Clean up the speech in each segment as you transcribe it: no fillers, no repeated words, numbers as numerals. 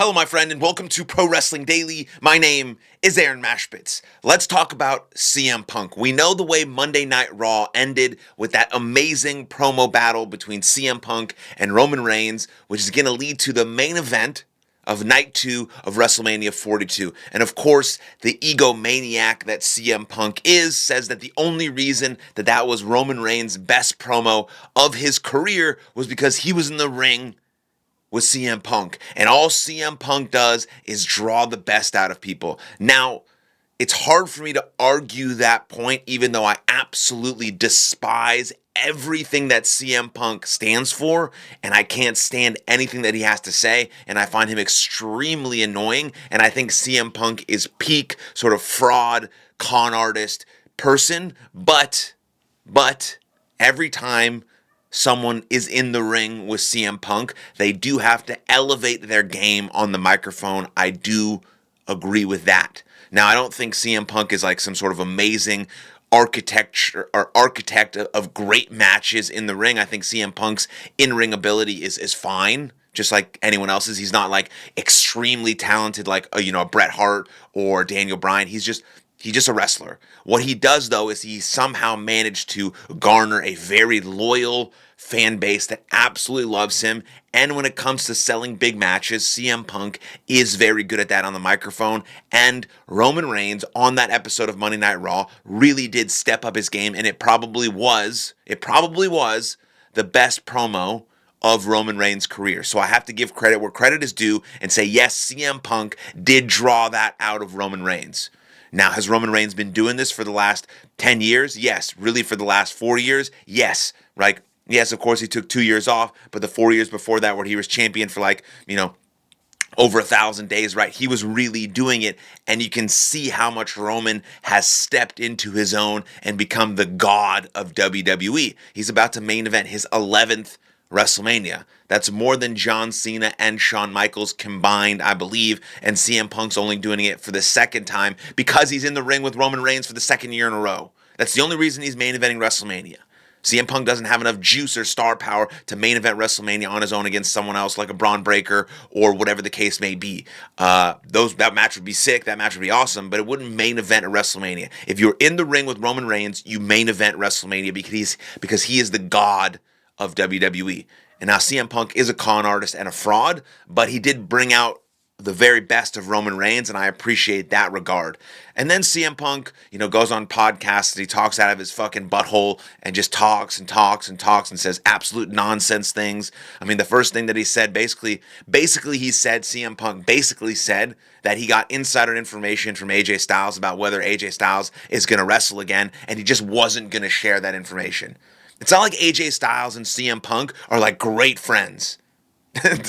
Hello, my friend, and welcome to Pro Wrestling Daily. My name is Aaron Machbitz. Let's talk about CM Punk. We know the way Monday Night Raw ended with that amazing promo battle between CM Punk and Roman Reigns, which is going to lead to the main event of Night 2 of WrestleMania 42. And of course, the egomaniac that CM Punk is says that the only reason that was Roman Reigns' best promo of his career was because he was in the ring with CM Punk. And all CM Punk does is draw the best out of people. Now, it's hard for me to argue that point, even though I absolutely despise everything that CM Punk stands for, and I can't stand anything that he has to say, and I find him extremely annoying, and I think CM Punk is peak sort of fraud, con artist person, but every time someone is in the ring with CM Punk, they do have to elevate their game on the microphone. I do agree with that. Now, I don't think CM Punk is like some sort of amazing architect of great matches in the ring. I think CM Punk's in-ring ability is fine, just like anyone else's. He's not like extremely talented like a Bret Hart or Daniel Bryan. He's just a wrestler. What he does, though, is he somehow managed to garner a very loyal fan base that absolutely loves him. And when it comes to selling big matches, CM Punk is very good at that on the microphone. And Roman Reigns on that episode of Monday Night Raw really did step up his game, and it probably was the best promo of Roman Reigns' career. So I have to give credit where credit is due and say, yes, CM Punk did draw that out of Roman Reigns. Now, has Roman Reigns been doing this for the last 10 years? Yes. Really, for the last 4 years? Yes. Right? Yes, of course, he took 2 years off, but the 4 years before that, where he was champion for over 1,000 days, right? He was really doing it, and you can see how much Roman has stepped into his own and become the god of WWE. He's about to main event his 11th WrestleMania. That's more than John Cena and Shawn Michaels combined, I believe, and CM Punk's only doing it for the second time because he's in the ring with Roman Reigns for the second year in a row. That's the only reason he's main eventing WrestleMania. CM Punk doesn't have enough juice or star power to main event WrestleMania on his own against someone else like a Braun Breaker or whatever the case may be. That match would be sick, that match would be awesome, but it wouldn't main event at WrestleMania. If you're in the ring with Roman Reigns, you main event WrestleMania because he is the god of WWE. And now CM Punk is a con artist and a fraud, but he did bring out the very best of Roman Reigns, and I appreciate that regard. And then CM Punk, goes on podcasts and he talks out of his fucking butthole and just talks and talks and talks and says absolute nonsense things. I mean, the first thing that he said, CM Punk basically said that he got insider information from AJ Styles about whether AJ Styles is going to wrestle again, and he just wasn't going to share that information. It's not like AJ Styles and CM Punk are like great friends.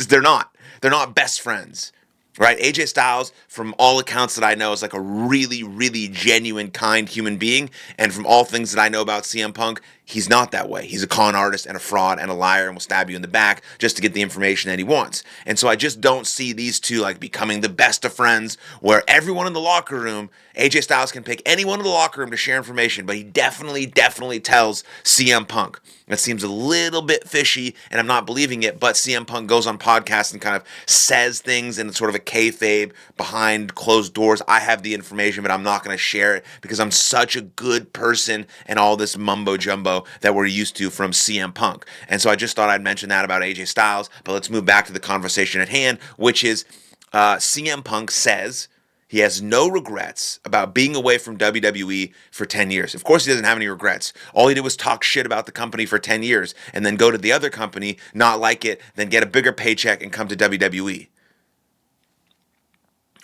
They're not. They're not best friends. Right? AJ Styles, from all accounts that I know, is like a really, really genuine, kind human being. And from all things that I know about CM Punk, he's not that way. He's a con artist and a fraud and a liar and will stab you in the back just to get the information that he wants. And so I just don't see these two like becoming the best of friends where everyone in the locker room, AJ Styles can pick anyone in the locker room to share information, but he definitely tells CM Punk. That seems a little bit fishy, and I'm not believing it, but CM Punk goes on podcasts and kind of says things in sort of a kayfabe behind closed doors. I have the information, but I'm not going to share it because I'm such a good person and all this mumbo jumbo that we're used to from CM Punk. And so I just thought I'd mention that about AJ Styles, but let's move back to the conversation at hand, which is CM Punk says he has no regrets about being away from WWE for 10 years. Of course, he doesn't have any regrets. All he did was talk shit about the company for 10 years and then go to the other company, not like it, then get a bigger paycheck and come to WWE.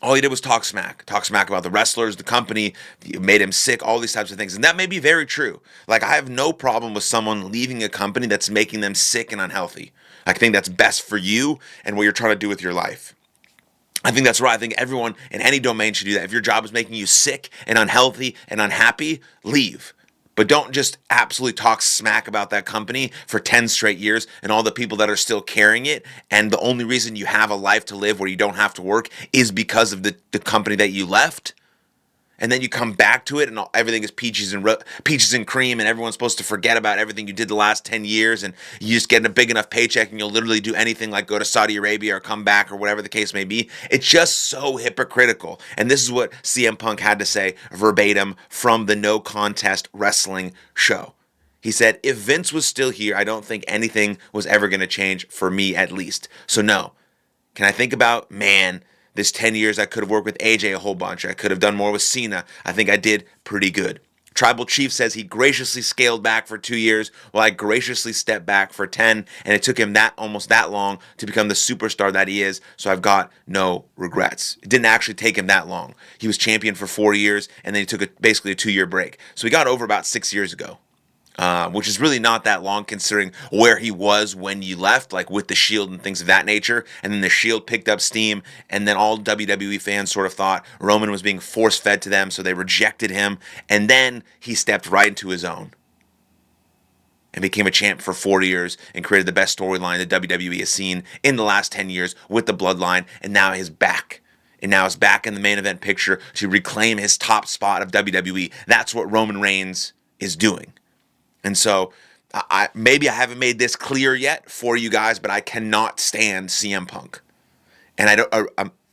All he did was talk smack about the wrestlers, the company, it made him sick, all these types of things. And that may be very true. Like, I have no problem with someone leaving a company that's making them sick and unhealthy. I think that's best for you and what you're trying to do with your life. I think that's right. I think everyone in any domain should do that. If your job is making you sick and unhealthy and unhappy, leave. But don't just absolutely talk smack about that company for 10 straight years and all the people that are still carrying it. And the only reason you have a life to live where you don't have to work is because of the company that you left. and then you come back to it and everything is peaches and cream, and everyone's supposed to forget about everything you did the last 10 years, and you just get a big enough paycheck and you'll literally do anything like go to Saudi Arabia or come back or whatever the case may be. It's just so hypocritical. And this is what CM Punk had to say verbatim from the No Contest Wrestling show. He said, if Vince was still here, I don't think anything was ever going to change, for me at least. So no. Can I think about, man, this 10 years I could have worked with AJ a whole bunch. I could have done more with Cena. I think I did pretty good. Tribal Chief says he graciously scaled back for 2 years while I graciously stepped back for 10, and it took him almost that long to become the superstar that he is, so I've got no regrets. It didn't actually take him that long. He was champion for 4 years, and then he took basically a 2-year break. So he got over about 6 years ago. Which is really not that long considering where he was when you left, like with the Shield and things of that nature. And then the Shield picked up steam, and then all WWE fans sort of thought Roman was being force-fed to them, so they rejected him. And then he stepped right into his own and became a champ for 4 years and created the best storyline that WWE has seen in the last 10 years with the Bloodline, and now he's back. And now he's back in the main event picture to reclaim his top spot of WWE. That's what Roman Reigns is doing. And so, maybe I haven't made this clear yet for you guys, but I cannot stand CM Punk, and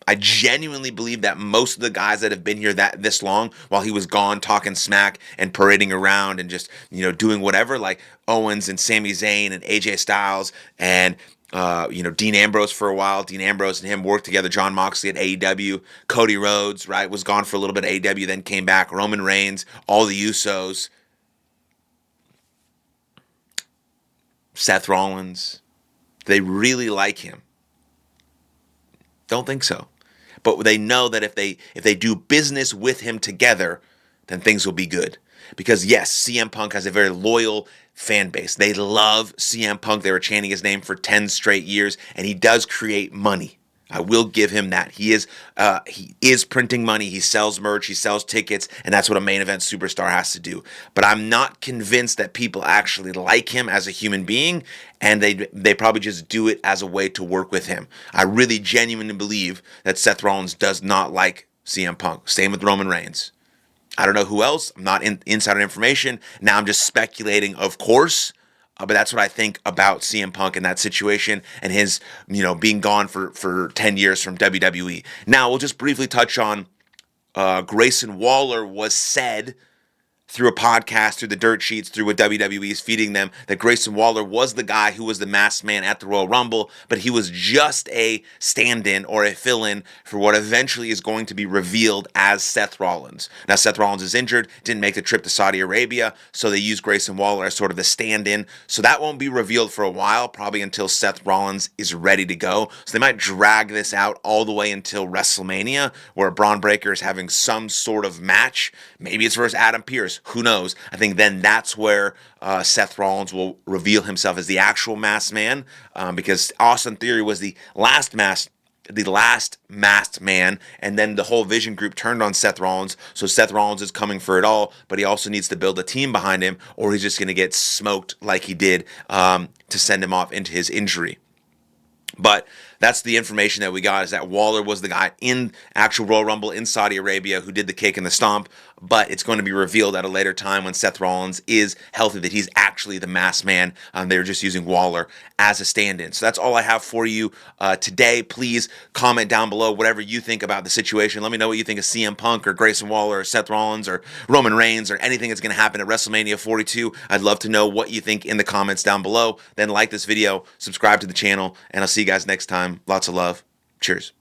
I genuinely believe that most of the guys that have been here this long, while he was gone, talking smack and parading around and just doing whatever, like Owens and Sami Zayn and AJ Styles and Dean Ambrose for a while. Dean Ambrose and him worked together. Jon Moxley at AEW. Cody Rhodes, right, was gone for a little bit at AEW, then came back. Roman Reigns, all the Usos. Seth Rollins, they really like him. Don't think so. But they know that if they do business with him together, then things will be good. Because yes, CM Punk has a very loyal fan base. They love CM Punk. They were chanting his name for 10 straight years, and he does create money. I will give him that. He is printing money. He sells merch. He sells tickets, and that's what a main event superstar has to do. But I'm not convinced that people actually like him as a human being, and they probably just do it as a way to work with him. I really genuinely believe that Seth Rollins does not like CM Punk. Same with Roman Reigns. I don't know who else. I'm not insider information. Now I'm just speculating, of course. But that's what I think about CM Punk in that situation and his, being gone for 10 years from WWE. Now, we'll just briefly touch on Grayson Waller was said through a podcast, through the dirt sheets, through what WWE is feeding them, that Grayson Waller was the guy who was the masked man at the Royal Rumble, but he was just a stand-in or a fill-in for what eventually is going to be revealed as Seth Rollins. Now, Seth Rollins is injured, didn't make the trip to Saudi Arabia, so they used Grayson Waller as sort of the stand-in. So that won't be revealed for a while, probably until Seth Rollins is ready to go. So they might drag this out all the way until WrestleMania, where Braun Breaker is having some sort of match. Maybe it's versus Adam Pearce. Who knows? I think then that's where Seth Rollins will reveal himself as the actual masked man, because Austin Theory was the last masked man, and then the whole Vision group turned on Seth Rollins. So Seth Rollins is coming for it all, but he also needs to build a team behind him, or he's just going to get smoked like he did to send him off into his injury. But that's the information that we got, is that Waller was the guy in actual Royal Rumble in Saudi Arabia who did the kick and the stomp, but it's going to be revealed at a later time when Seth Rollins is healthy that he's actually the masked man. They were just using Waller as a stand-in. So that's all I have for you today. Please comment down below whatever you think about the situation. Let me know what you think of CM Punk or Grayson Waller or Seth Rollins or Roman Reigns or anything that's going to happen at WrestleMania 42. I'd love to know what you think in the comments down below. Then like this video, subscribe to the channel, and I'll see you guys next time. Lots of love. Cheers.